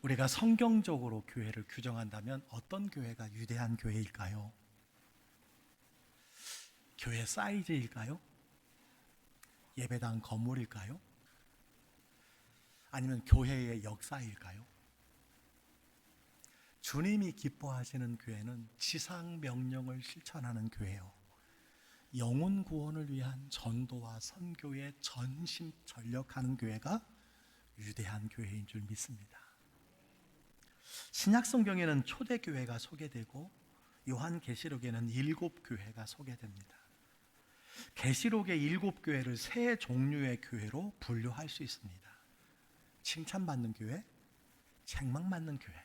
우리가 성경적으로 교회를 규정한다면 어떤 교회가 유대한 교회일까요? 교회 사이즈일까요? 예배당 건물일까요? 아니면 교회의 역사일까요? 주님이 기뻐하시는 교회는 지상 명령을 실천하는 교회요, 영혼 구원을 위한 전도와 선교에 전심전력하는 교회가 유대한 교회인 줄 믿습니다. 신약 성경에는 초대교회가 소개되고 요한계시록에는 7교회가 소개됩니다. 계시록의 7교회를 세 종류의 교회로 분류할 수 있습니다. 칭찬받는 교회, 책망받는 교회.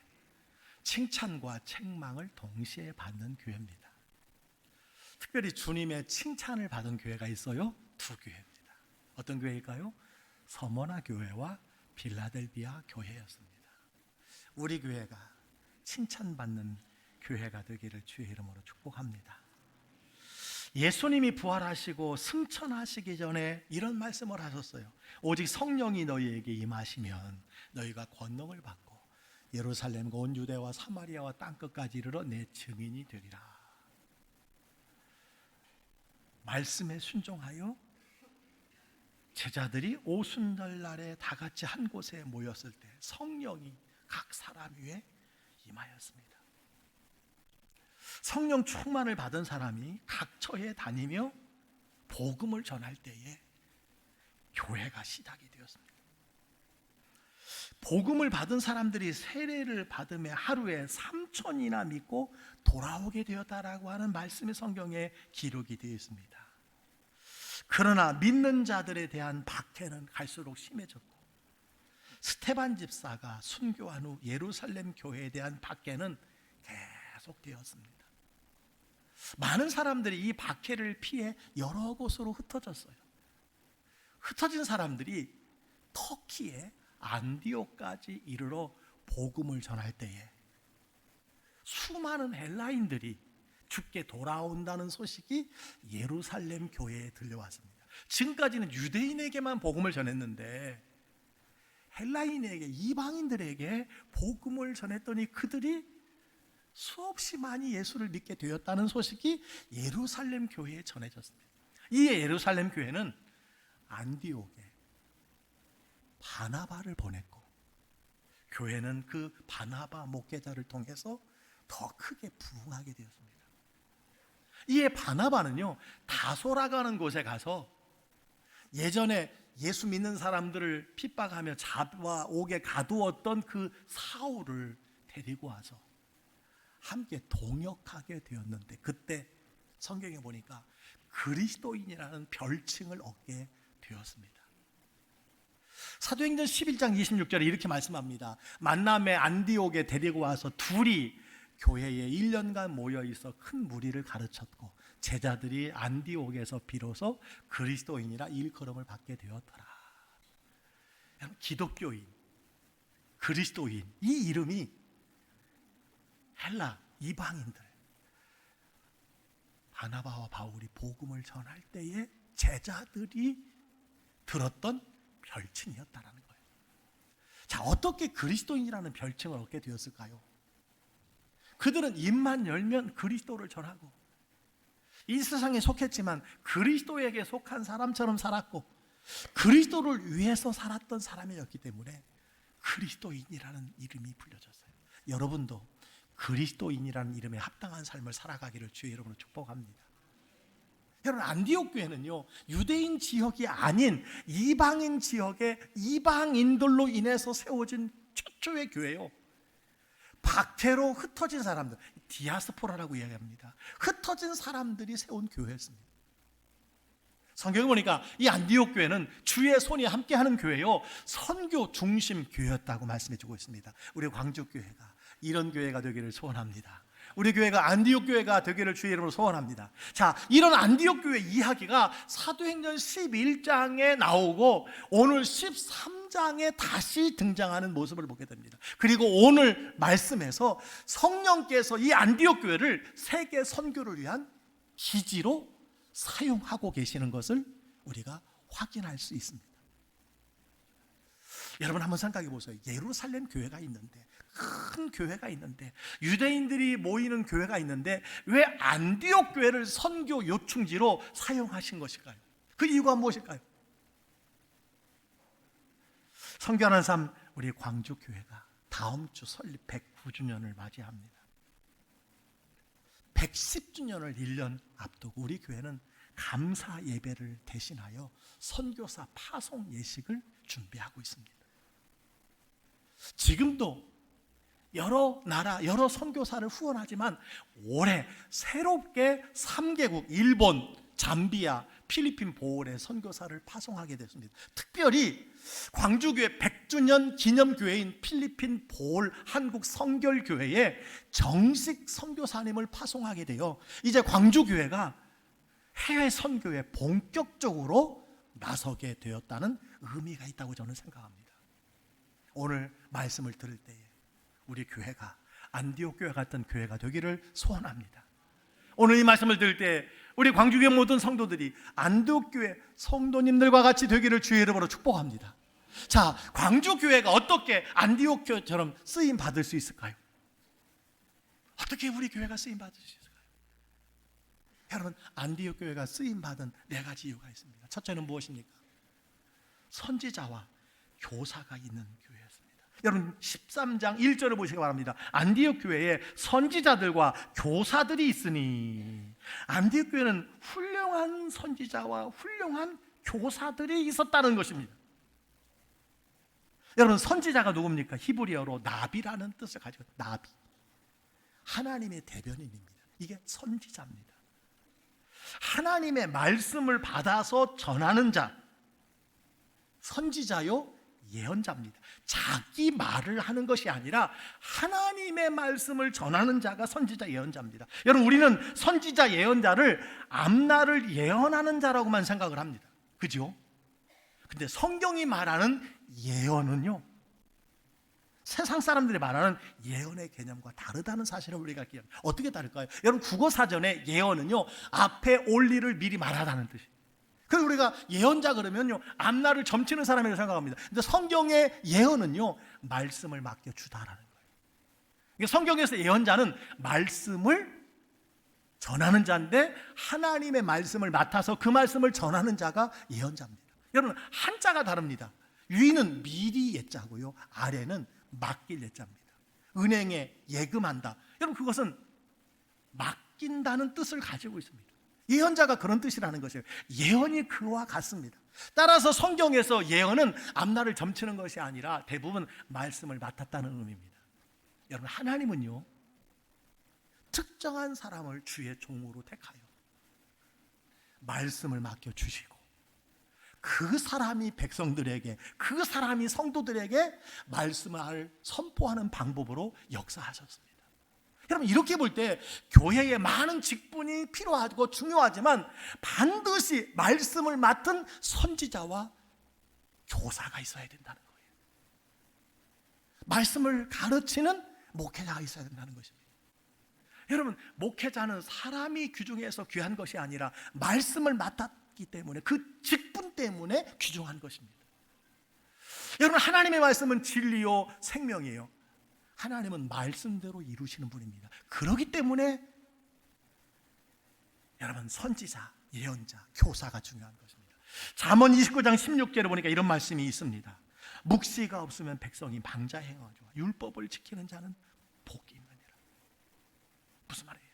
칭찬과 책망을 동시에 받는 교회입니다. 특별히 주님의 칭찬을 받은 교회가 있어요. 2교회입니다. 어떤 교회일까요? 서머나 교회와 빌라델비아 교회였습니다. 우리 교회가 칭찬받는 교회가 되기를 주의 이름으로 축복합니다. 예수님이 부활하시고 승천하시기 전에 이런 말씀을 하셨어요. 오직 성령이 너희에게 임하시면 너희가 권능을 받고 예루살렘과 온 유대와 사마리아와 땅끝까지 이르러 내 증인이 되리라. 말씀에 순종하여 제자들이 오순절날에 다 같이 한 곳에 모였을 때 성령이 각 사람 위에 임하였습니다. 성령 충만을 받은 사람이 각 처에 다니며 복음을 전할 때에 교회가 시작이 되었습니다. 복음을 받은 사람들이 세례를 받음에 하루에 3,000이나 믿고 돌아오게 되었다라고 하는 말씀이 성경에 기록이 되어 있습니다. 그러나 믿는 자들에 대한 박해는 갈수록 심해졌고, 스테반 집사가 순교한 후 예루살렘 교회에 대한 박해는 계속되었습니다. 많은 사람들이 이 박해를 피해 여러 곳으로 흩어졌어요. 흩어진 사람들이 터키에 안디옥까지 이르러 복음을 전할 때에 수많은 헬라인들이 죽게 돌아온다는 소식이 예루살렘 교회에 들려왔습니다. 지금까지는 유대인에게만 복음을 전했는데 헬라인에게, 이방인들에게 복음을 전했더니 그들이 수없이 많이 예수를 믿게 되었다는 소식이 예루살렘 교회에 전해졌습니다. 이 예루살렘 교회는 안디옥에 바나바를 보냈고, 교회는 그 바나바 목회자를 통해서 더 크게 부흥하게 되었습니다. 이에 바나바는요, 다소라가는 곳에 가서 예전에 예수 믿는 사람들을 핍박하며 잡아오게 가두었던 그 사울을 데리고 와서 함께 동역하게 되었는데, 그때 성경에 보니까 그리스도인이라는 별칭을 얻게 되었습니다. 사도행전 11장 26절에 이렇게 말씀합니다. 만남의 안디옥에 데리고 와서 둘이 교회에 1년간 모여 있어 큰 무리를 가르쳤고, 제자들이 안디옥에서 비로소 그리스도인이라 일컬음을 받게 되었더라. 기독교인, 그리스도인, 이 이름이 헬라 이방인들, 바나바와 바울이 복음을 전할 때에 제자들이 들었던 별칭이었다라는 거예요. 자, 어떻게 그리스도인이라는 별칭을 얻게 되었을까요? 그들은 입만 열면 그리스도를 전하고, 이 세상에 속했지만 그리스도에게 속한 사람처럼 살았고, 그리스도를 위해서 살았던 사람이었기 때문에 그리스도인이라는 이름이 불려졌어요. 여러분도 그리스도인이라는 이름에 합당한 삶을 살아가기를 주의 이름으로 축복합니다. 여러분, 안디옥 교회는요, 유대인 지역이 아닌 이방인 지역의 이방인들로 인해서 세워진 최초의 교회요. 박해로 흩어진 사람들, 디아스포라라고 이야기합니다. 흩어진 사람들이 세운 교회였습니다. 성경에 보니까 이 안디옥 교회는 주의 손이 함께하는 교회요, 선교 중심 교회였다고 말씀해 주고 있습니다. 우리 광주교회가 이런 교회가 되기를 소원합니다. 우리 교회가 안디옥 교회가 되기를 주의 이름으로 소원합니다. 자, 이런 안디옥 교회 이야기가 사도행전 11장에 나오고 오늘 13장에 다시 등장하는 모습을 보게 됩니다. 그리고 오늘 말씀에서 성령께서 이 안디옥 교회를 세계 선교를 위한 기지로 사용하고 계시는 것을 우리가 확인할 수 있습니다. 여러분, 한번 생각해 보세요. 예루살렘 교회가 있는데 큰 교회가 있는데, 유대인들이 모이는 교회가 있는데 왜 안디옥 교회를 선교 요충지로 사용하신 것일까요? 그 이유가 무엇일까요? 선교하는 삶, 우리 광주 교회가 다음 주 설립 109주년을 맞이합니다. 110주년을 1년 앞두고 우리 교회는 감사 예배를 대신하여 선교사 파송 예식을 준비하고 있습니다. 지금도 여러 나라, 여러 선교사를 후원하지만 올해 새롭게 3개국, 일본, 잠비아, 필리핀, 보홀에 선교사를 파송하게 됐습니다. 특별히 광주교회 100주년 기념교회인 필리핀 보홀 한국 성결교회에 정식 선교사님을 파송하게 되어 이제 광주교회가 해외 선교에 본격적으로 나서게 되었다는 의미가 있다고 저는 생각합니다. 오늘 말씀을 들을 때에 우리 교회가 안디옥 교회 같은 교회가 되기를 소원합니다. 오늘 이 말씀을 들을 때 우리 광주교회 모든 성도들이 안디옥 교회 성도님들과 같이 되기를 주의 이름으로 축복합니다. 자, 광주교회가 어떻게 안디옥 교회처럼 쓰임 받을 수 있을까요? 어떻게 우리 교회가 쓰임 받을 수 있을까요? 여러분, 안디옥 교회가 쓰임 받은 4가지 이유가 있습니다. 첫째는 무엇입니까? 선지자와 교사가 있는 교회였습니다. 여러분 13장 1절을 보시기 바랍니다. 안디옥 교회에 선지자들과 교사들이 있으니, 안디옥 교회는 훌륭한 선지자와 훌륭한 교사들이 있었다는 것입니다. 여러분, 선지자가 누굽니까? 히브리어로 나비라는 뜻을 가지고, 나비, 하나님의 대변인입니다. 이게 선지자입니다. 하나님의 말씀을 받아서 전하는 자, 선지자요 예언자입니다. 자기 말을 하는 것이 아니라 하나님의 말씀을 전하는 자가 선지자 예언자입니다. 여러분, 우리는 선지자 예언자를 앞날을 예언하는 자라고만 생각을 합니다. 그죠? 근데 성경이 말하는 예언은요, 세상 사람들이 말하는 예언의 개념과 다르다는 사실을 우리가 기억합니다. 어떻게 다를까요? 여러분, 국어사전에 예언은요, 앞에 올 일을 미리 말하다는 뜻이에요. 그래서 우리가 예언자 그러면요, 앞날을 점치는 사람이라고 생각합니다. 근데 성경의 예언은요, 말씀을 맡겨주다라는 거예요. 성경에서 예언자는 말씀을 전하는 자인데, 하나님의 말씀을 맡아서 그 말씀을 전하는 자가 예언자입니다. 여러분, 한자가 다릅니다. 위는 미리 예자고요, 아래는 맡길 예자입니다. 은행에 예금한다, 여러분, 그것은 맡긴다는 뜻을 가지고 있습니다. 예언자가 그런 뜻이라는 것이에요. 예언이 그와 같습니다. 따라서 성경에서 예언은 앞날을 점치는 것이 아니라 대부분 말씀을 맡았다는 의미입니다. 여러분, 하나님은요, 특정한 사람을 주의 종으로 택하여 말씀을 맡겨주시고, 그 사람이 백성들에게, 그 사람이 성도들에게 말씀을 선포하는 방법으로 역사하셨습니다. 여러분, 이렇게 볼 때 교회에 많은 직분이 필요하고 중요하지만 반드시 말씀을 맡은 선지자와 교사가 있어야 된다는 거예요. 말씀을 가르치는 목회자가 있어야 된다는 것입니다. 여러분, 목회자는 사람이 귀중해서 귀한 것이 아니라 말씀을 맡았기 때문에, 그 직분 때문에 귀중한 것입니다. 여러분, 하나님의 말씀은 진리요 생명이에요. 하나님은 말씀대로 이루시는 분입니다. 그렇기 때문에 여러분, 선지자, 예언자, 교사가 중요한 것입니다. 잠언 29장 16절에 보니까 이런 말씀이 있습니다. 묵시가 없으면 백성이 방자행하죠. 율법을 지키는 자는 복이 있느니라. 무슨 말이에요?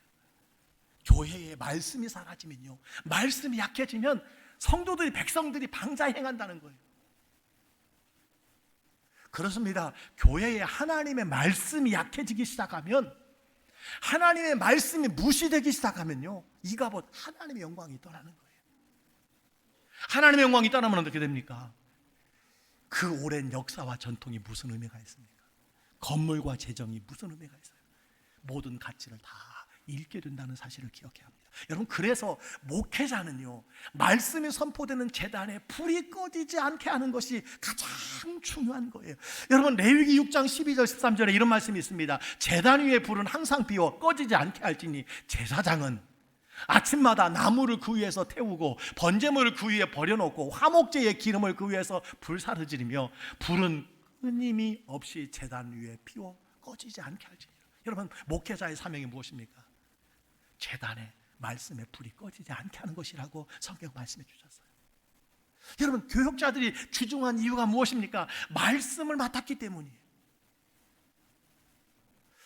교회에 말씀이 사라지면요, 말씀이 약해지면 성도들이, 백성들이 방자행한다는 거예요. 그렇습니다. 교회에 하나님의 말씀이 약해지기 시작하면, 하나님의 말씀이 무시되기 시작하면요, 이가봇 하나님의 영광이 떠나는 거예요. 하나님의 영광이 떠나면 어떻게 됩니까? 그 오랜 역사와 전통이 무슨 의미가 있습니까? 건물과 재정이 무슨 의미가 있어요? 모든 가치를 다 잃게 된다는 사실을 기억해야 합니다. 여러분, 그래서 목회자는요, 말씀이 선포되는 제단에 불이 꺼지지 않게 하는 것이 가장 중요한 거예요. 여러분, 레위기 6장 12절 13절에 이런 말씀이 있습니다. 제단 위에 불은 항상 비워 꺼지지 않게 할지니 제사장은 아침마다 나무를 그 위에서 태우고 번제물을 그 위에 버려놓고 화목제의 기름을 그 위에서 불사르지르며 불은 끊임이 없이 제단 위에 피워 꺼지지 않게 할지니라. 여러분, 목회자의 사명이 무엇입니까? 제단에 말씀의 불이 꺼지지 않게 하는 것이라고 성경 말씀해 주셨어요. 여러분, 교역자들이 귀중한 이유가 무엇입니까? 말씀을 맡았기 때문이에요.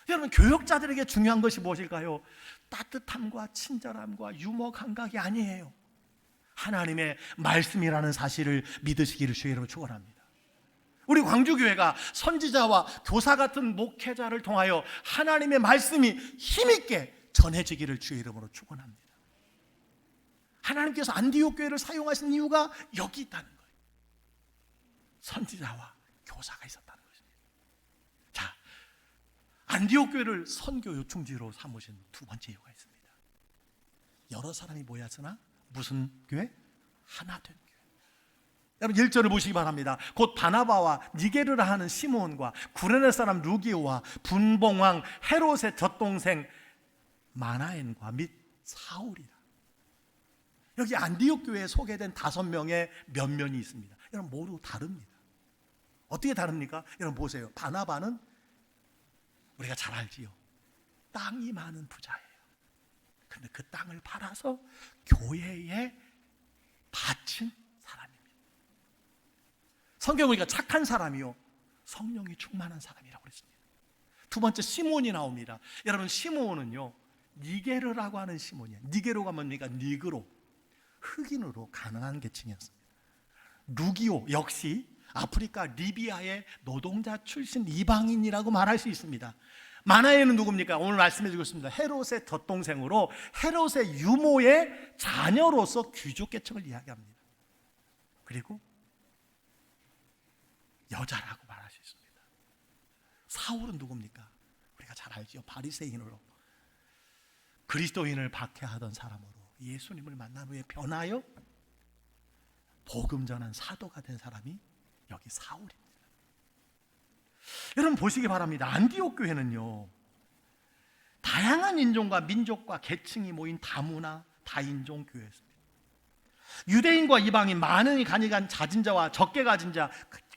여러분, 교역자들에게 중요한 것이 무엇일까요? 따뜻함과 친절함과 유머 감각이 아니에요. 하나님의 말씀이라는 사실을 믿으시기를 주의 이름으로 축원합니다. 우리 광주교회가 선지자와 교사 같은 목회자를 통하여 하나님의 말씀이 힘있게 전해지기를 주의 이름으로 축원합니다. 하나님께서 안디옥 교회를 사용하신 이유가 여기 있다는 거예요. 선지자와 교사가 있었다는 것입니다. 자, 안디옥 교회를 선교 요충지로 삼으신 두 번째 이유가 있습니다. 여러 사람이 모였으나 무슨 교회? 하나 된 교회. 여러분 1절을 보시기 바랍니다. 곧 바나바와 니게르라 하는 시므온과 구레네 사람 루기오와 분봉왕 헤롯의 젖동생 마나엔과 및 사울이라. 여기 안디옥 교회에 소개된 5명의 면면이 있습니다. 여러분 모두 다릅니다. 어떻게 다릅니까? 여러분 보세요. 바나바는 우리가 잘 알지요. 땅이 많은 부자예요. 근데 그 땅을 팔아서 교회에 바친 사람입니다. 성경 보니까 착한 사람이요, 성령이 충만한 사람이라고 그랬습니다. 두 번째 시몬이 나옵니다. 여러분 시몬은요 니게르라고 하는 시몬이에요. 니게르가 뭡니까? 니그로, 흑인으로 가난한 계층이었습니다. 루기오 역시 아프리카 리비아의 노동자 출신 이방인이라고 말할 수 있습니다. 마나에는 누굽니까? 오늘 말씀해 주고 있습니다. 헤롯의 젖동생으로 헤롯의 유모의 자녀로서 귀족 계층을 이야기합니다. 그리고 여자라고 말할 수 있습니다. 사울은 누굽니까? 우리가 잘 알죠. 바리새인으로 그리스도인을 박해하던 사람으로 예수님을 만난 후에 변하여 복음 전한 사도가 된 사람이 여기 사울입니다. 여러분 보시기 바랍니다. 안디옥 교회는요 다양한 인종과 민족과 계층이 모인 다문화 다인종 교회였습니다. 유대인과 이방인, 많은 가니간 가진 자와 적게 가진 자,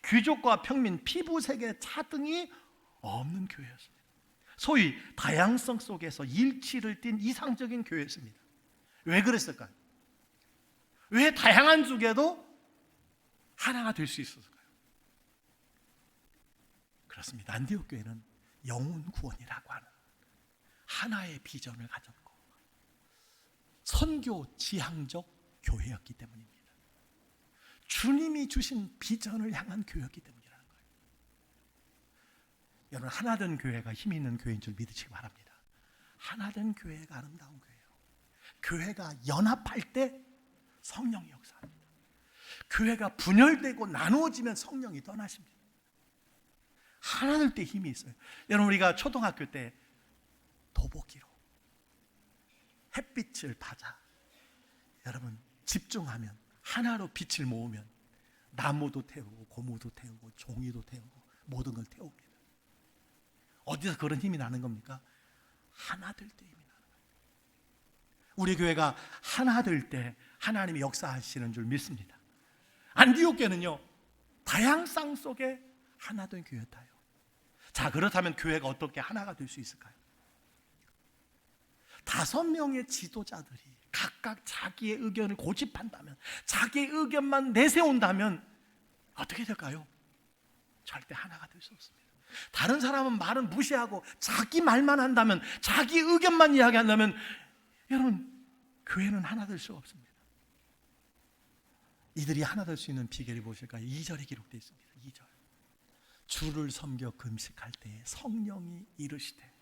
귀족과 평민, 피부색의 차등이 없는 교회였습니다. 소위 다양성 속에서 일치를 띤 이상적인 교회였습니다. 왜 그랬을까요? 왜 다양한 쪽에도 하나가 될 수 있었을까요? 그렇습니다. 안디옥 교회는 영혼 구원이라고 하는 하나의 비전을 가졌고 선교 지향적 교회였기 때문입니다. 주님이 주신 비전을 향한 교회였기 때문이라는 거예요. 여러분 하나된 교회가 힘이 있는 교회인 줄 믿으시기 바랍니다. 하나된 교회가 아름다운 교회예요. 교회가 연합할 때 성령이 역사합니다. 교회가 분열되고 나누어지면 성령이 떠나십니다. 하나 될 때 힘이 있어요. 여러분 우리가 초등학교 때 도보기로 햇빛을 받아 여러분 집중하면 하나로 빛을 모으면 나무도 태우고 고무도 태우고 종이도 태우고 모든 걸 태웁니다. 어디서 그런 힘이 나는 겁니까? 하나 될 때 힘이 나는 거예요. 우리 교회가 하나 될 때 하나님이 역사하시는 줄 믿습니다. 안디옥 교회는요 다양성 속에 하나 된 교회였다요. 자, 그렇다면 교회가 어떻게 하나가 될 수 있을까요? 5명의 지도자들이 각각 자기의 의견을 고집한다면, 자기의 의견만 내세운다면 어떻게 될까요? 절대 하나가 될 수 없습니다. 다른 사람은 말은 무시하고 자기 말만 한다면, 자기 의견만 이야기한다면 여러분 교회는 하나 될 수 없습니다. 이들이 하나 될 수 있는 비결이 무엇일까요? 2절에 기록되어 있습니다. 2절. 주를 섬겨 금식할 때에 성령이 이르시되.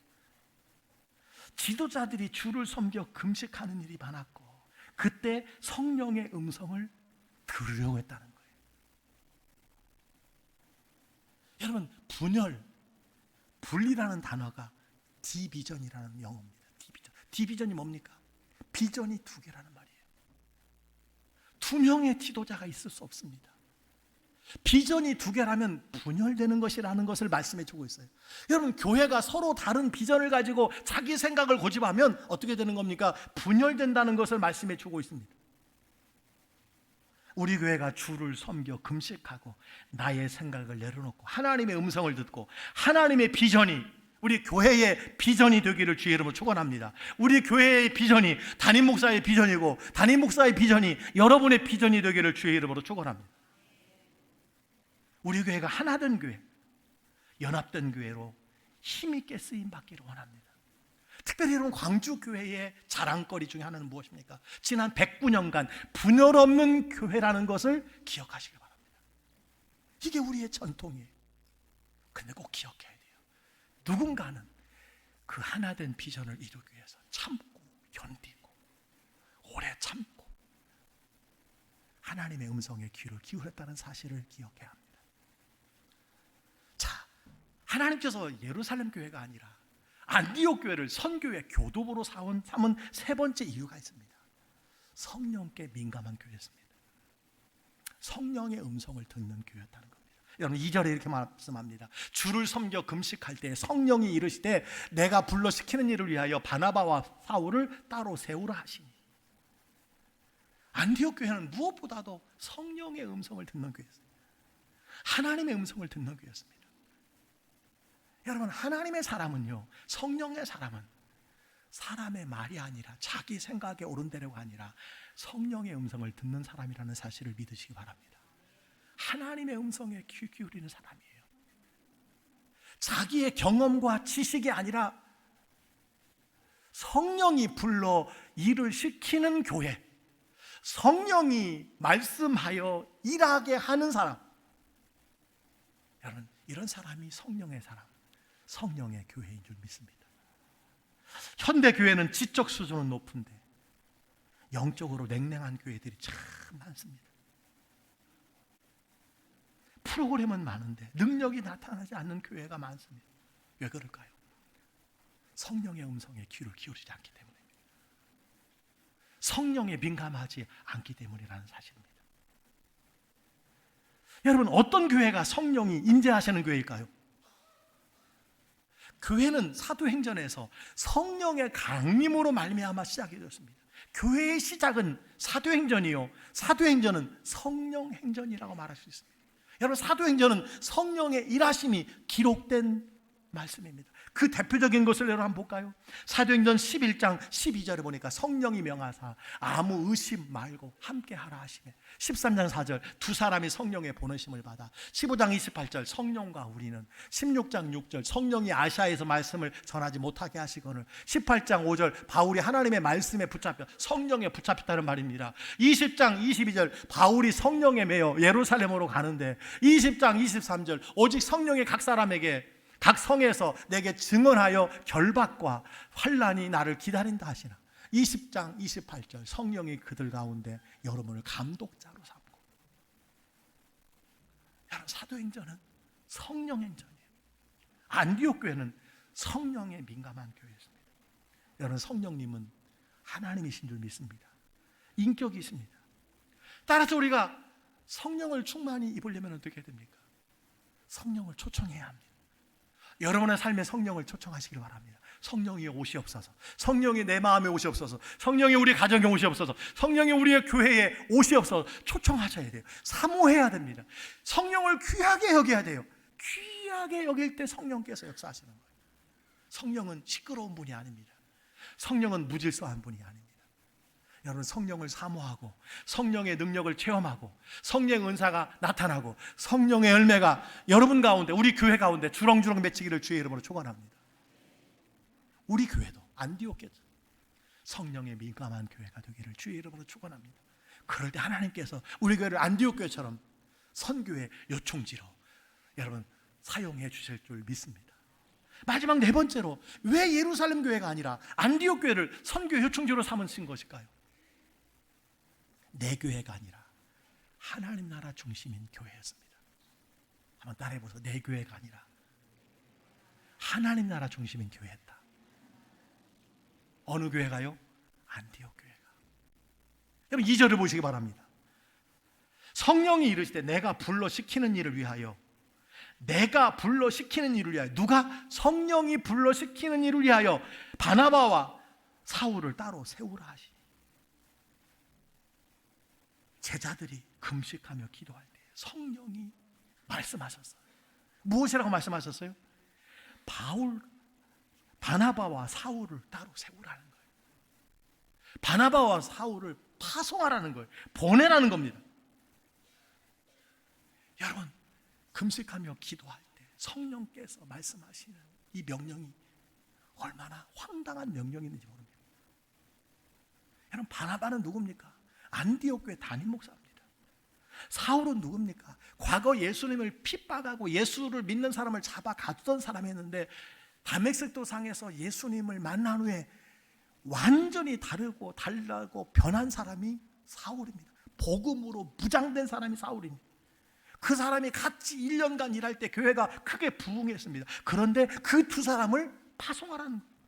지도자들이 주를 섬겨 금식하는 일이 많았고 그때 성령의 음성을 들으려고 했다는 거예요. 여러분 분열, 분리라는 단어가 디비전이라는 영어입니다. 디비전이 뭡니까? 비전이 2개라는 말이에요. 2명의 지도자가 있을 수 없습니다. 비전이 2개라면 분열되는 것이라는 것을 말씀해 주고 있어요. 여러분 교회가 서로 다른 비전을 가지고 자기 생각을 고집하면 어떻게 되는 겁니까? 분열된다는 것을 말씀해 주고 있습니다. 우리 교회가 주를 섬겨 금식하고 나의 생각을 내려놓고 하나님의 음성을 듣고 하나님의 비전이 우리 교회의 비전이 되기를 주의 이름으로 축원합니다. 우리 교회의 비전이 담임 목사의 비전이고 담임 목사의 비전이 여러분의 비전이 되기를 주의 이름으로 축원합니다. 우리 교회가 하나된 교회, 연합된 교회로 힘있게 쓰임받기를 원합니다. 특별히 여러분 광주교회의 자랑거리 중에 하나는 무엇입니까? 지난 109년간 분열 없는 교회라는 것을 기억하시기 바랍니다. 이게 우리의 전통이에요. 근데 꼭 기억해야 돼요. 누군가는 그 하나된 비전을 이루기 위해서 참고 견디고 오래 참고 하나님의 음성에 귀를 기울였다는 사실을 기억해야 합니다. 자, 하나님께서 예루살렘 교회가 아니라 안디옥 교회를 선교의 교도부로 삼은 세 번째 이유가 있습니다. 성령께 민감한 교회였습니다. 성령의 음성을 듣는 교회였다는 겁니다. 여러분 2절에 이렇게 말씀합니다. 주를 섬겨 금식할 때 성령이 이르시되 내가 불러 시키는 일을 위하여 바나바와 사울을 따로 세우라 하시니. 안디옥 교회는 무엇보다도 성령의 음성을 듣는 교회였습니다. 하나님의 음성을 듣는 교회였습니다. 여러분 하나님의 사람은요, 성령의 사람은 사람의 말이 아니라 자기 생각에 오른대로가 아니라 성령의 음성을 듣는 사람이라는 사실을 믿으시기 바랍니다. 하나님의 음성에 귀 기울이는 사람이에요. 자기의 경험과 지식이 아니라 성령이 불러 일을 시키는 교회, 성령이 말씀하여 일하게 하는 사람, 여러분 이런 사람이 성령의 사람, 성령의 교회인 줄 믿습니다. 현대 교회는 지적 수준은 높은데 영적으로 냉랭한 교회들이 참 많습니다. 프로그램은 많은데 능력이 나타나지 않는 교회가 많습니다. 왜 그럴까요? 성령의 음성에 귀를 기울이지 않기 때문입니다. 성령에 민감하지 않기 때문이라는 사실입니다. 여러분 어떤 교회가 성령이 임재하시는 교회일까요? 교회는 사도행전에서 성령의 강림으로 말미암아 시작이 되었습니다. 교회의 시작은 사도행전이요, 사도행전은 성령행전이라고 말할 수 있습니다. 여러분 사도행전은 성령의 일하심이 기록된 말씀입니다. 그 대표적인 것을 여러분 한번 볼까요? 사도행전 11장 12절에 보니까 성령이 명하사 아무 의심 말고 함께 하라 하시매. 13장 4절 두 사람이 성령의 보내심을 받아. 15장 28절 성령과 우리는. 16장 6절 성령이 아시아에서 말씀을 전하지 못하게 하시거늘. 18장 5절 바울이 하나님의 말씀에 붙잡혀 성령에 붙잡혔다는 말입니다. 20장 22절 바울이 성령에 매여 예루살렘으로 가는데 20장 23절 오직 성령의 각 사람에게 각 성에서 내게 증언하여 결박과 환난이 나를 기다린다 하시나. 20장 28절 성령이 그들 가운데 여러분을 감독자로 삼고. 여러분 사도행전은 성령행전이에요. 안디옥 교회는 성령에 민감한 교회였습니다. 여러분 성령님은 하나님이신 줄 믿습니다. 인격이 있습니다. 따라서 우리가 성령을 충만히 입으려면 어떻게 됩니까? 성령을 초청해야 합니다. 여러분의 삶에 성령을 초청하시길 바랍니다. 성령이 오시옵소서. 성령이 내 마음에 오시옵소서. 성령이 우리 가정에 오시옵소서. 성령이 우리의 교회에 오시옵소서. 초청하셔야 돼요. 사모해야 됩니다. 성령을 귀하게 여겨야 돼요. 귀하게 여길 때 성령께서 역사하시는 거예요. 성령은 시끄러운 분이 아닙니다. 성령은 무질서한 분이 아닙니다. 여러분 성령을 사모하고 성령의 능력을 체험하고 성령의 은사가 나타나고 성령의 열매가 여러분 가운데, 우리 교회 가운데 주렁주렁 맺히기를 주의 이름으로 축원합니다. 우리 교회도 안디옥 교회 성령에 민감한 교회가 되기를 주의 이름으로 축원합니다. 그럴 때 하나님께서 우리 교회를 안디옥 교회처럼 선교의 요충지로 여러분 사용해 주실 줄 믿습니다. 마지막 네 번째로 왜 예루살렘 교회가 아니라 안디옥 교회를 선교 요충지로 삼으신 것일까요? 내 교회가 아니라 하나님 나라 중심인 교회였습니다. 한번 따라해 보세요. 내 교회가 아니라 하나님 나라 중심인 교회였다. 어느 교회가요? 안디옥 교회가. 여러분 2절을 보시기 바랍니다. 성령이 이르시되 내가 불러 시키는 일을 위하여. 내가 불러 시키는 일을 위하여. 누가? 성령이 불러 시키는 일을 위하여 바나바와 사울을 따로 세우라 하시니. 제자들이 금식하며 기도할 때 성령이 말씀하셨어요. 무엇이라고 말씀하셨어요? 바울 바나바와 사울을 따로 세우라는 거예요. 바나바와 사울을 파송하라는 거예요. 보내라는 겁니다. 여러분, 금식하며 기도할 때 성령께서 말씀하시는 이 명령이 얼마나 황당한 명령인지 모릅니다. 여러분, 바나바는 누굽니까? 안디옥 교회 담임 목사입니다. 사울은 누굽니까? 과거 예수님을 핍박하고 예수를 믿는 사람을 잡아 갔던 사람이었는데 다메섹도 상에서 예수님을 만난 후에 완전히 다르고 달라고 변한 사람이 사울입니다. 복음으로 무장된 사람이 사울입니다. 그 사람이 같이 1년간 일할 때 교회가 크게 부흥했습니다. 그런데 그 두 사람을 파송하라는 거예요.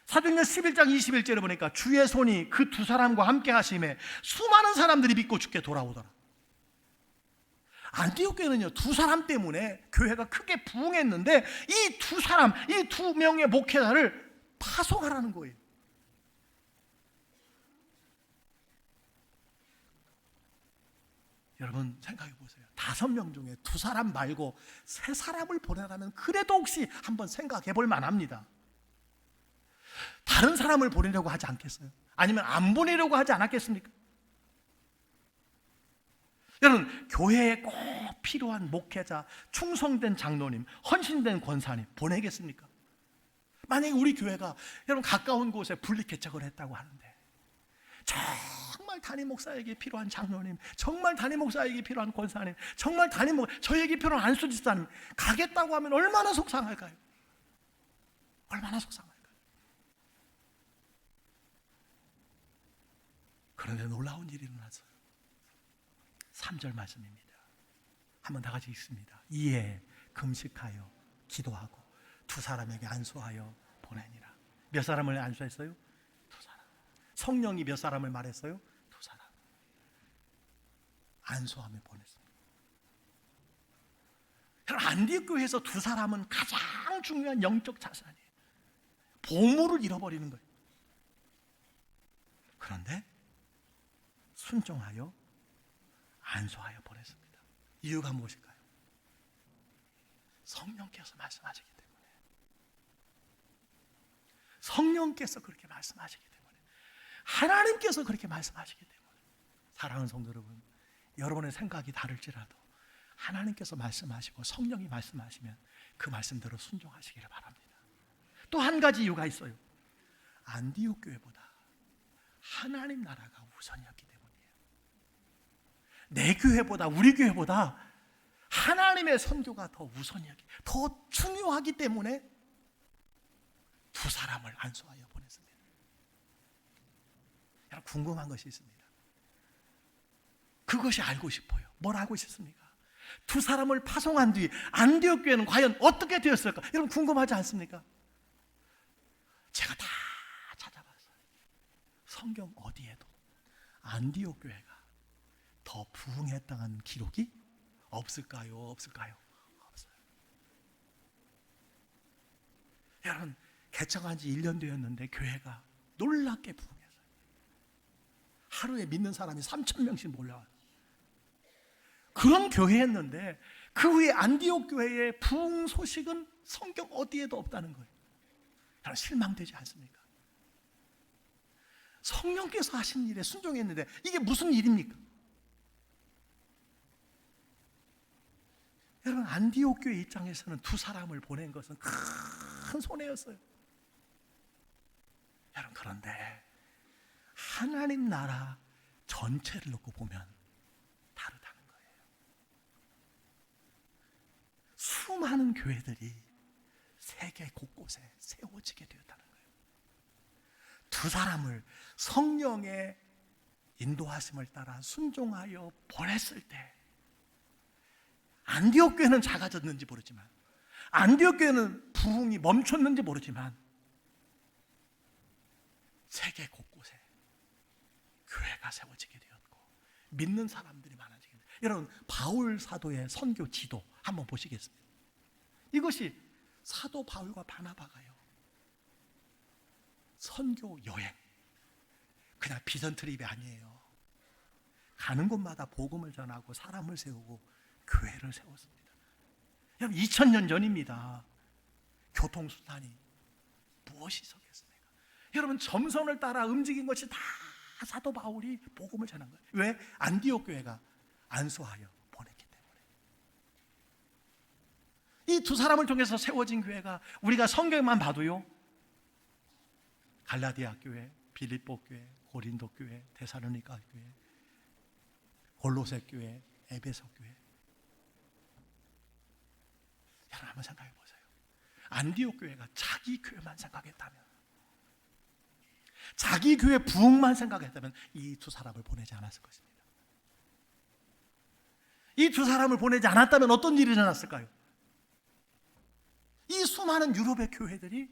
사도행전 11장 21절에 보니까 주의 손이 그 두 사람과 함께 하심에 수많은 사람들이 믿고 주께 돌아오더라. 안디옥 교회는요, 두 사람 때문에 교회가 크게 부흥했는데 이 두 사람, 이 두 명의 목회자를 파송하라는 거예요. 여러분 생각해 보세요. 5명 중에 2사람 말고 3사람을 보내라면 그래도 혹시 한번 생각해 볼 만합니다. 다른 사람을 보내려고 하지 않겠어요? 아니면 안 보내려고 하지 않았겠습니까? 여러분, 교회에 꼭 필요한 목회자, 충성된 장로님, 헌신된 권사님 보내겠습니까? 만약에 우리 교회가 여러분 가까운 곳에 분리 개척을 했다고 하는데 정말 담임 목사에게 필요한 장로님, 정말 담임 목사에게 필요한 권사님, 정말 담임 목사, 저에게 필요한 안수 집사님 가겠다고 하면 얼마나 속상할까요? 얼마나 속상할까요? 그런데 놀라운 일이 일어났어요. 3절 말씀입니다. 한번 다 같이 읽습니다. 이에 금식하여 기도하고 2사람에게 안수하여 보내니라. 몇 사람을 안수했어요? 2사람. 성령이 몇 사람을 말했어요? 2사람. 안수하며 보냈습니다. 여러분, 안디옥 교회에서 2사람은 가장 중요한 영적 자산이에요. 보물을 잃어버리는 거예요. 그런데 순종하여 안수하여 보냈습니다. 이유가 무엇일까요? 성령께서 말씀하시기 때문에. 성령께서 그렇게 말씀하시기 때문에. 하나님께서 그렇게 말씀하시기 때문에. 사랑하는 성도 여러분, 여러분의 생각이 다를지라도 하나님께서 말씀하시고 성령이 말씀하시면 그 말씀대로 순종하시기를 바랍니다. 또 한 가지 이유가 있어요. 안디옥 교회보다 하나님 나라가 우선이었기 때문이에요. 내 교회보다, 우리 교회보다 하나님의 선교가 더 우선이었기, 더 중요하기 때문에 2사람을 안수하여 보냈습니다. 여러분, 궁금한 것이 있습니다. 그것이 알고 싶어요. 뭘 알고 싶습니까? 2사람을 파송한 뒤 안디옥 교회는 과연 어떻게 되었을까? 여러분 궁금하지 않습니까? 제가 다 찾아봤어요. 성경 어디에도 안디옥 교회가 더 부흥했다는 기록이 없을까요? 없을까요? 없어요. 여러분, 개척한 지 1년 되었는데 교회가 놀랍게 부흥했어요. 하루에 믿는 사람이 3,000명씩 몰려와요. 그런 교회였는데 그 후에 안디옥 교회의 부흥 소식은 성경 어디에도 없다는 거예요. 여러분, 실망되지 않습니까? 성령께서 하신 일에 순종했는데 이게 무슨 일입니까? 여러분, 안디옥 교회 입장에서는 2사람을 보낸 것은 큰 손해였어요. 여러분, 그런데 하나님 나라 전체를 놓고 보면 다르다는 거예요. 수많은 교회들이 세계 곳곳에 세워지게 되었다는 거예요. 2사람을 성령의 인도하심을 따라 순종하여 보냈을 때 안디옥 교회는 작아졌는지 모르지만, 안디옥 교회는 부흥이 멈췄는지 모르지만 세계 곳곳에 교회가 세워지게 되었고 믿는 사람들이 많아지게 됩니다. 여러분, 바울 사도의 선교 지도 한번 보시겠습니다. 이것이 사도 바울과 바나바가요, 선교 여행, 그냥 비전 트립이 아니에요. 가는 곳마다 복음을 전하고 사람을 세우고 교회를 세웠습니다. 여러분, 2000년 전입니다. 교통수단이 무엇이 있었겠습니까? 여러분, 점선을 따라 움직인 것이 다 사도 바울이 복음을 전한 거예요. 왜? 안디옥 교회가 안수하여 보냈기 때문에. 이 두 사람을 통해서 세워진 교회가 우리가 성경만 봐도요, 갈라디아 교회, 빌립보 교회, 고린도 교회, 데살로니가 교회, 골로새 교회, 에베소 교회. 여러분 한번 생각해 보세요. 안디옥 교회가 자기 교회만 생각했다면, 자기 교회 부흥만 생각했다면 이 두 사람을 보내지 않았을 것입니다. 이 두 사람을 보내지 않았다면 어떤 일이 일어났을까요? 이 수많은 유럽의 교회들이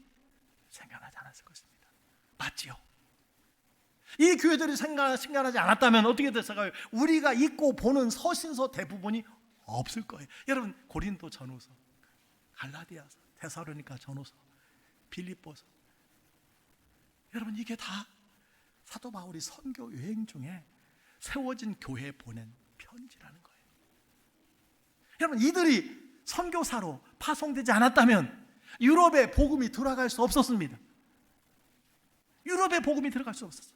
생겨나지 않았을 것입니다. 맞지요? 이 교회들이 생겨나지 않았다면 어떻게 됐을까요? 우리가 읽고 보는 서신서 대부분이 없을 거예요. 여러분, 고린도 전후서, 갈라디아서, 데살로니가 전후서, 빌립보서, 여러분 이게 다 사도 바울이 선교 여행 중에 세워진 교회에 보낸 편지라는 거예요. 여러분, 이들이 선교사로 파송되지 않았다면 유럽에 복음이 들어갈 수 없었습니다. 유럽에 복음이 들어갈 수 없었어요.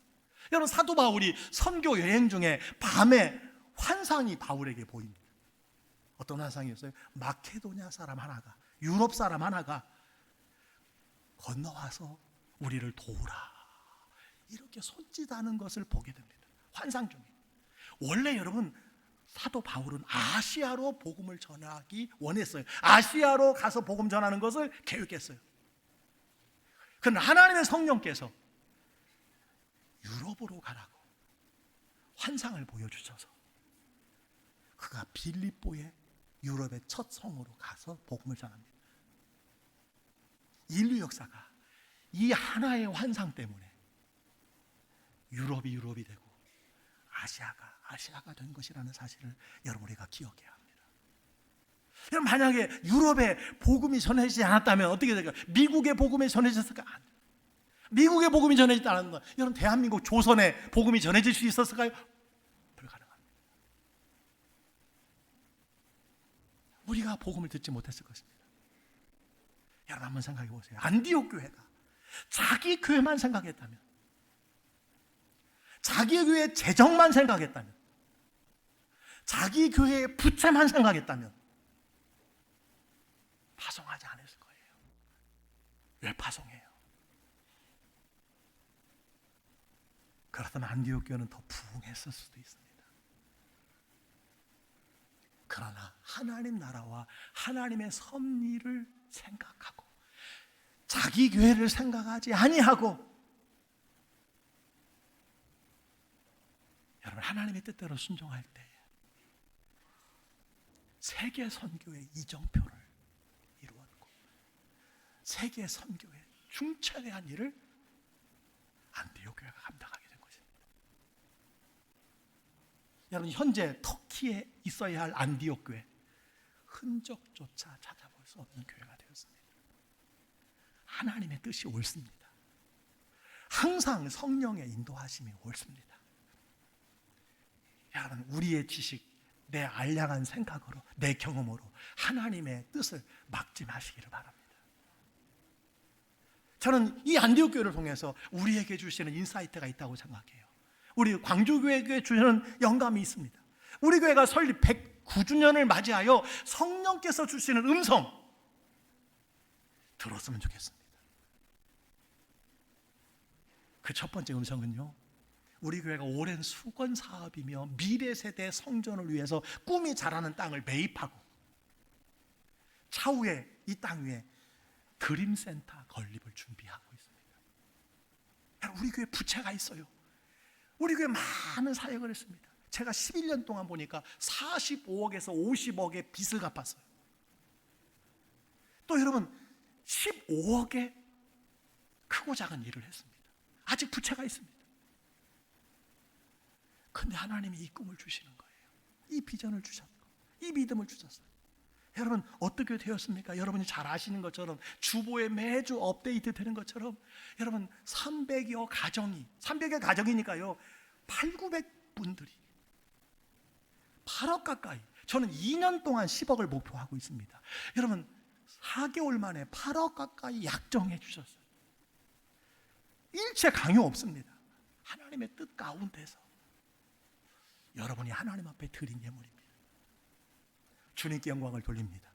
여러분, 사도 바울이 선교 여행 중에 밤에 환상이 바울에게 보입니다. 어떤 환상이었어요? 마케도냐 사람 하나가, 유럽 사람 하나가 건너와서 우리를 도우라, 이렇게 손짓하는 것을 보게 됩니다. 환상 중에. 원래 여러분, 사도 바울은 아시아로 복음을 전하기 원했어요. 아시아로 가서 복음 전하는 것을 계획했어요. 그러나 하나님의 성령께서 유럽으로 가라고 환상을 보여주셔서 그가 빌립보의 유럽의 첫 성으로 가서 복음을 전합니다. 인류 역사가 이 하나의 환상 때문에 유럽이 되고 아시아가 된 것이라는 사실을 여러분 우리가 기억해야 합니다. 여러분, 만약에 유럽에 복음이 전해지지 않았다면 어떻게 될까요? 미국의 복음이 전해졌을까? 미국의 복음이 전해지지 않았다. 여러분, 대한민국 조선에 복음이 전해질 수 있었을까요? 불가능합니다. 우리가 복음을 듣지 못했을 것입니다. 여러분 한번 생각해 보세요. 안디옥 교회가 자기 교회만 생각했다면, 자기 교회의 재정만 생각했다면, 자기 교회의 부채만 생각했다면 파송하지 않았을 거예요. 왜 파송해요? 그렇다면 안디옥 교회는 더 부흥했을 수도 있습니다. 그러나 하나님 나라와 하나님의 섭리를 생각하고 자기 교회를 생각하지 아니하고, 여러분 하나님의 뜻대로 순종할 때 세계 선교의 이정표를 이루었고 세계 선교의 중차대한 일을 안디옥 교회가 감당하게 된 것입니다. 여러분, 현재 터키에 있어야 할 안디옥 교회 흔적조차 찾아볼 수 없는 교회가 되었습니다. 하나님의 뜻이 옳습니다. 항상 성령의 인도하심이 옳습니다. 여러분, 우리의 지식, 내 알량한 생각으로, 내 경험으로 하나님의 뜻을 막지 마시기를 바랍니다. 저는 이 안디옥 교회를 통해서 우리에게 주시는 인사이트가 있다고 생각해요. 우리 광주교회에 주시는 영감이 있습니다. 우리 교회가 설립 109주년을 맞이하여 성령께서 주시는 음성 들었으면 좋겠습니다. 그 첫 번째 음성은요, 우리 교회가 오랜 수건 사업이며 미래 세대 성전을 위해서 꿈이 자라는 땅을 매입하고 차후에 이 땅 위에 드림센터 건립을 준비하고 있습니다. 우리 교회 부채가 있어요. 우리 교회 많은 사역을 했습니다. 제가 11년 동안 보니까 45억에서 50억의 빚을 갚았어요. 또 여러분, 15억의 크고 작은 일을 했습니다. 아직 부채가 있습니다. 근데 하나님이 이 꿈을 주시는 거예요. 이 비전을 주셨고 이 믿음을 주셨어요. 여러분, 어떻게 되었습니까? 여러분이 잘 아시는 것처럼 주보에 매주 업데이트 되는 것처럼 여러분 300여 가정이니까요 8,900분들이 8억 가까이, 저는 2년 동안 10억을 목표하고 있습니다. 여러분 4개월 만에 8억 가까이 약정해 주셨어요. 일체 강요 없습니다. 하나님의 뜻 가운데서 여러분이 하나님 앞에 드린 예물입니다. 주님께 영광을 돌립니다.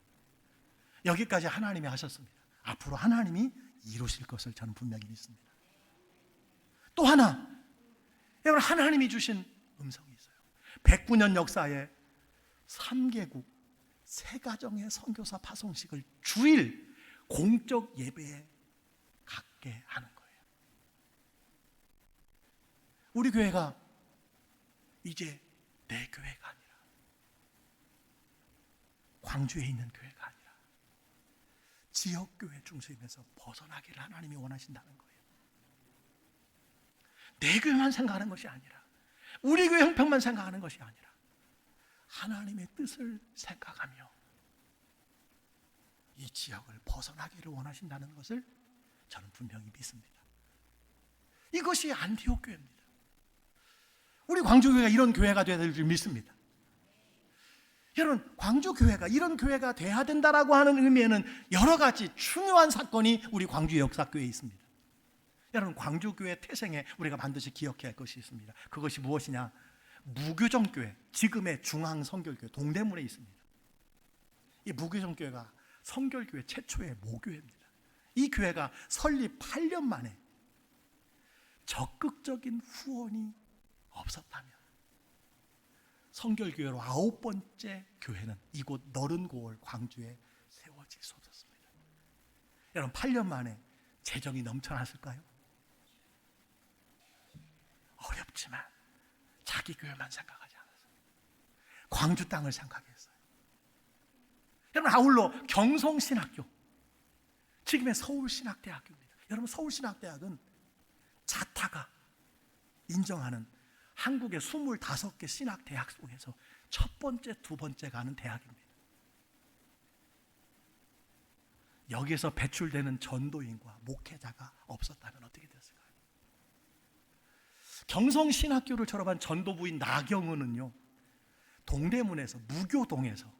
여기까지 하나님이 하셨습니다. 앞으로 하나님이 이루실 것을 저는 분명히 믿습니다. 또 하나, 여러분, 하나님이 주신 음성이 있어요. 109년 역사에 3개국 3가정의 선교사 파송식을 주일 공적 예배에 갖게 하는 거예요. 우리 교회가 이제 내 교회가 아니라, 광주에 있는 교회가 아니라 지역교회 중심에서 벗어나기를 하나님이 원하신다는 거예요. 내 교회만 생각하는 것이 아니라, 우리 교회 형편만 생각하는 것이 아니라 하나님의 뜻을 생각하며 이 지역을 벗어나기를 원하신다는 것을 저는 분명히 믿습니다. 이것이 안디옥 교회입니다. 우리 광주교회가 이런 교회가 되어야 될 줄 믿습니다. 여러분, 광주교회가 이런 교회가 돼야 된다라고 하는 의미에는 여러 가지 중요한 사건이 우리 광주 역사교회에 있습니다. 여러분, 광주교회 태생에 우리가 반드시 기억해야 할 것이 있습니다. 그것이 무엇이냐? 무교정교회, 지금의 중앙성결교회 동대문에 있습니다. 이 무교정교회가 성결교회 최초의 모교회입니다. 이 교회가 설립 8년 만에 적극적인 후원이 없었다면 성결교회로 9번째 교회는 이곳 너른고을 광주에 세워질 수 없었습니다. 여러분, 8년 만에 재정이 넘쳐났을까요? 어렵지만 자기 교회만 생각하지 않았어요. 광주 땅을 생각했어요. 여러분, 아울러 경성신학교, 지금의 서울신학대학교입니다. 여러분, 서울신학대학은 자타가 인정하는 한국의 25개 신학대학 속에서 첫 번째, 두 번째 가는 대학입니다. 여기에서 배출되는 전도인과 목회자가 없었다면 어떻게 됐을까요? 경성신학교를 졸업한 전도부인 나경은은요, 동대문에서, 무교동에서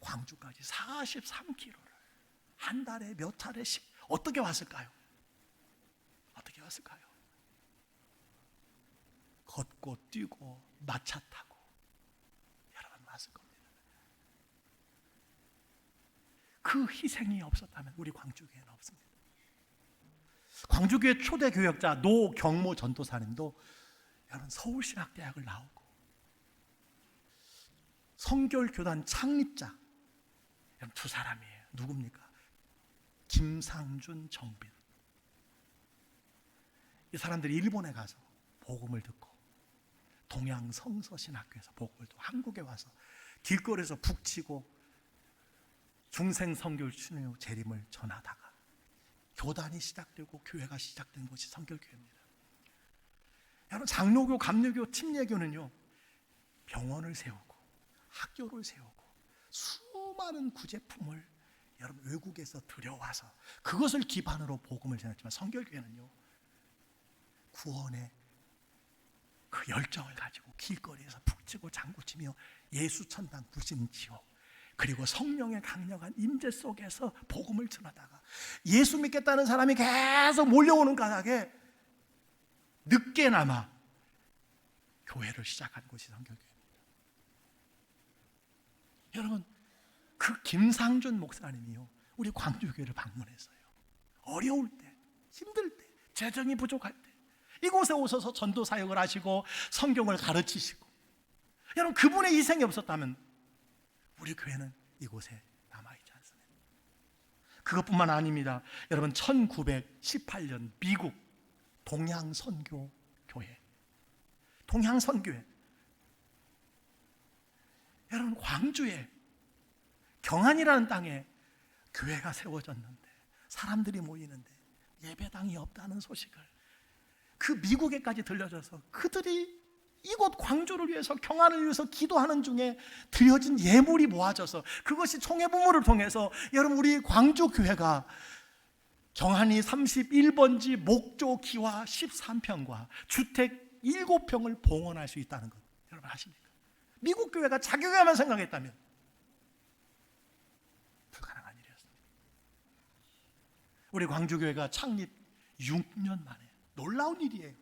광주까지 43km를 한 달에 몇 차례씩 어떻게 왔을까요? 어떻게 왔을까요? 걷고 뛰고 마차 타고 여러분 왔을 겁니다. 그 희생이 없었다면 우리 광주교회는 없습니다. 광주교회 초대 교역자 노경모 전도사님도 여러분 서울신학대학을 나오고 성결교단 창립자 여러분 두 사람이에요. 누굽니까? 김상준, 정빈. 이 사람들이 일본에 가서 복음을 듣고 동양성서신학교에서 복음을 듣고 한국에 와서 길거리에서 북치고 중생성결 신의 재림을 전하다가 교단이 시작되고 교회가 시작된 곳이 성결교회입니다. 여러분, 장로교, 감리교, 침례교는요, 병원을 세우고 학교를 세우고 수많은 구제품을 여러분 외국에서 들여와서 그것을 기반으로 복음을 전했지만 성결교회는요, 구원의 그 열정을 가지고 길거리에서 북치고 장구치며 예수천당 불신지옥 그리고 성령의 강력한 임재 속에서 복음을 전하다가 예수 믿겠다는 사람이 계속 몰려오는 까닭에 늦게나마 교회를 시작한 곳이 성결교회입니다. 여러분, 그 김상준 목사님이요, 우리 광주교회를 방문했어요. 어려울 때, 힘들 때, 재정이 부족할 때 이곳에 오셔서 전도 사역을 하시고 성경을 가르치시고, 여러분 그분의 희생이 없었다면 우리 교회는 이곳에 남아있지 않습니다. 그것뿐만 아닙니다. 여러분 1918년 미국 동양선교교회, 동양선교회, 여러분 광주에 경안이라는 땅에 교회가 세워졌는데 사람들이 모이는데 예배당이 없다는 소식을 그 미국에까지 들려져서 그들이 이곳 광주를 위해서 경안을 위해서 기도하는 중에 드려진 예물이 모아져서 그것이 총회부모를 통해서 여러분 우리 광주교회가 경안이 31번지 목조 기와 13평과 주택 7평을 봉헌할 수 있다는 것 여러분 아십니까? 미국 교회가 자기 교회만 생각했다면 불가능한 일이었습니다. 우리 광주교회가 창립 6년 만에 놀라운 일이에요.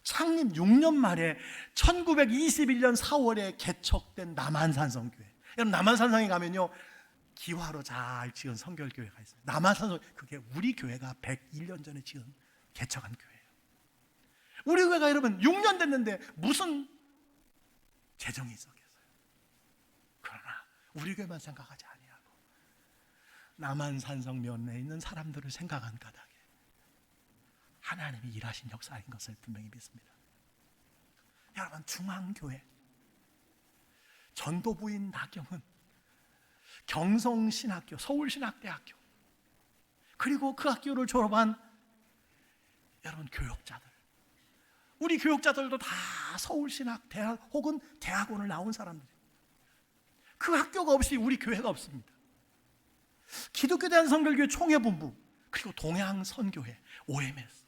창립 6년 만에 1921년 4월에 개척된 남한산성교회. 여러분, 남한산성에 가면요, 기와로 잘 지은 성결교회가 있어요. 남한산성, 그게 우리 교회가 101년 전에 지은 개척한 교회예요. 우리 교회가 여러분 6년 됐는데 무슨 재정이 있었겠어요? 그러나 우리 교회만 생각하지 아니하고 남한산성 면에 있는 사람들을 생각한 까닭에 하나님이 일하신 역사인 것을 분명히 믿습니다. 여러분, 중앙교회 전도부인 나경은 경성신학교, 서울신학대학교, 그리고 그 학교를 졸업한 여러분 교육자들, 우리 교육자들도 다 서울신학대학 혹은 대학원을 나온 사람들이에요. 그 학교가 없이 우리 교회가 없습니다. 기독교 대한성결교회 총회본부, 그리고 동양선교회, OMS.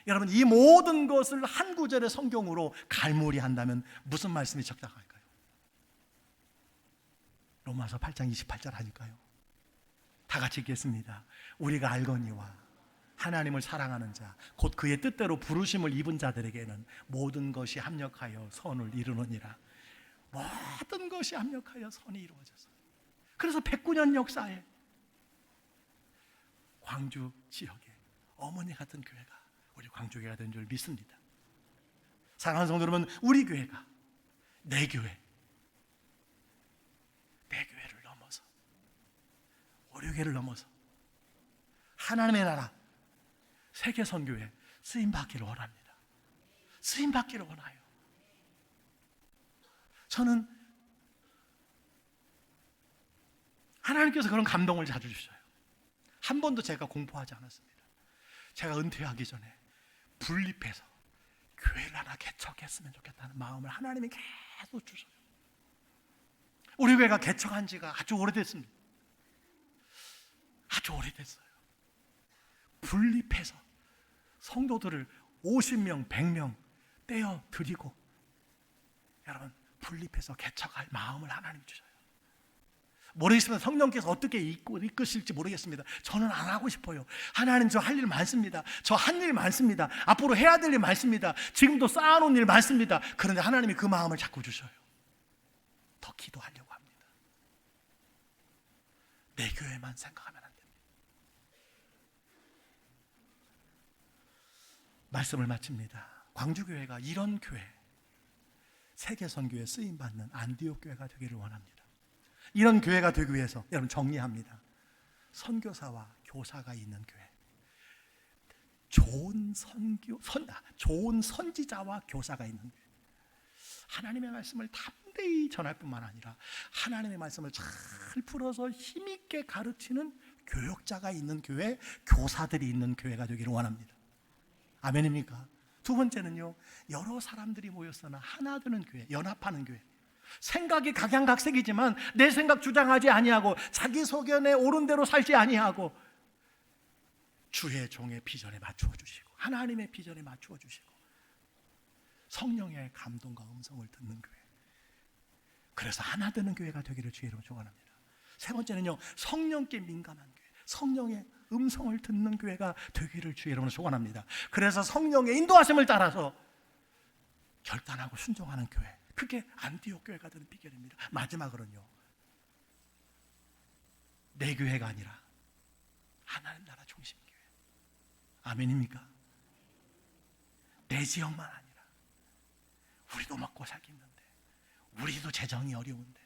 여러분, 이 모든 것을 한 구절의 성경으로 갈무리한다면 무슨 말씀이 적당할까요? 로마서 8장 28절 하니까요. 다 같이 읽겠습니다. 우리가 알거니와 하나님을 사랑하는 자, 곧 그의 뜻대로 부르심을 입은 자들에게는 모든 것이 합력하여 선을 이루느니라. 모든 것이 합력하여 선이 이루어졌어요. 그래서 109년 역사에 광주 지역에 어머니 같은 교회가 우리 광주교회가 된 줄 믿습니다. 사랑하는 성도 여러분, 우리 교회가 내 교회를 넘어서, 우리 교회를 넘어서 하나님의 나라 세계선교회 쓰임받기를 원합니다. 쓰임받기를 원해요. 저는 하나님께서 그런 감동을 자주 주셔요. 한 번도 제가 공포하지 않았습니다. 제가 은퇴하기 전에 분립해서 교회를 하나 개척했으면 좋겠다는 마음을 하나님이 계속 주셔요. 우리 교회가 개척한 지가 아주 오래됐습니다. 아주 오래됐어요. 분립해서 성도들을 50명, 100명 떼어 드리고 여러분 분립해서 개척할 마음을 하나님 주셔요. 모르겠습니다. 성령께서 어떻게 이끄실지 모르겠습니다. 저는 안 하고 싶어요. 하나님, 저 할 일 많습니다. 저 한 일 많습니다. 앞으로 해야 될 일 많습니다. 지금도 쌓아놓은 일 많습니다. 그런데 하나님이 그 마음을 자꾸 주셔요. 더 기도하려고 합니다. 내 교회만 생각하면 안 됩니다. 말씀을 마칩니다. 광주교회가 이런 교회, 세계선교에 쓰임받는 안디옥 교회가 되기를 원합니다. 이런 교회가 되기 위해서 여러분 정리합니다. 선교사와 교사가 있는 교회, 좋은 선지자와 교사가 있는 교회, 하나님의 말씀을 담대히 전할 뿐만 아니라 하나님의 말씀을 잘 풀어서 힘있게 가르치는 교역자가 있는 교회, 교사들이 있는 교회가 되기를 원합니다. 아멘입니까? 두 번째는요, 여러 사람들이 모였으나 하나 되는 교회, 연합하는 교회. 생각이 각양각색이지만 내 생각 주장하지 아니하고 자기 소견에 옳은 대로 살지 아니하고 주의 종의 비전에 맞추어 주시고 하나님의 비전에 맞추어 주시고 성령의 감동과 음성을 듣는 교회, 그래서 하나 되는 교회가 되기를 주의 이름으로 축원합니다. 세 번째는요, 성령께 민감한 교회, 성령의 음성을 듣는 교회가 되기를 주의 이름으로 축원합니다. 그래서 성령의 인도하심을 따라서 결단하고 순종하는 교회, 그게 안디옥 교회가 되는 비결입니다. 마지막으로는요, 내 교회가 아니라 하나님 나라 중심 교회. 아멘입니까? 내 지역만 아니라 우리도 먹고 살기 힘든데, 우리도 재정이 어려운데,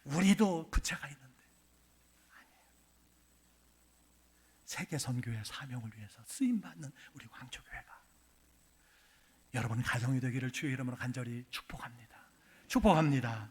우리도 부채가 있는데, 아니에요. 세계 선교의 사명을 위해서 쓰임받는 우리 광주교회가 여러분 가정이 되기를 주의 이름으로 간절히 축복합니다. 축복합니다.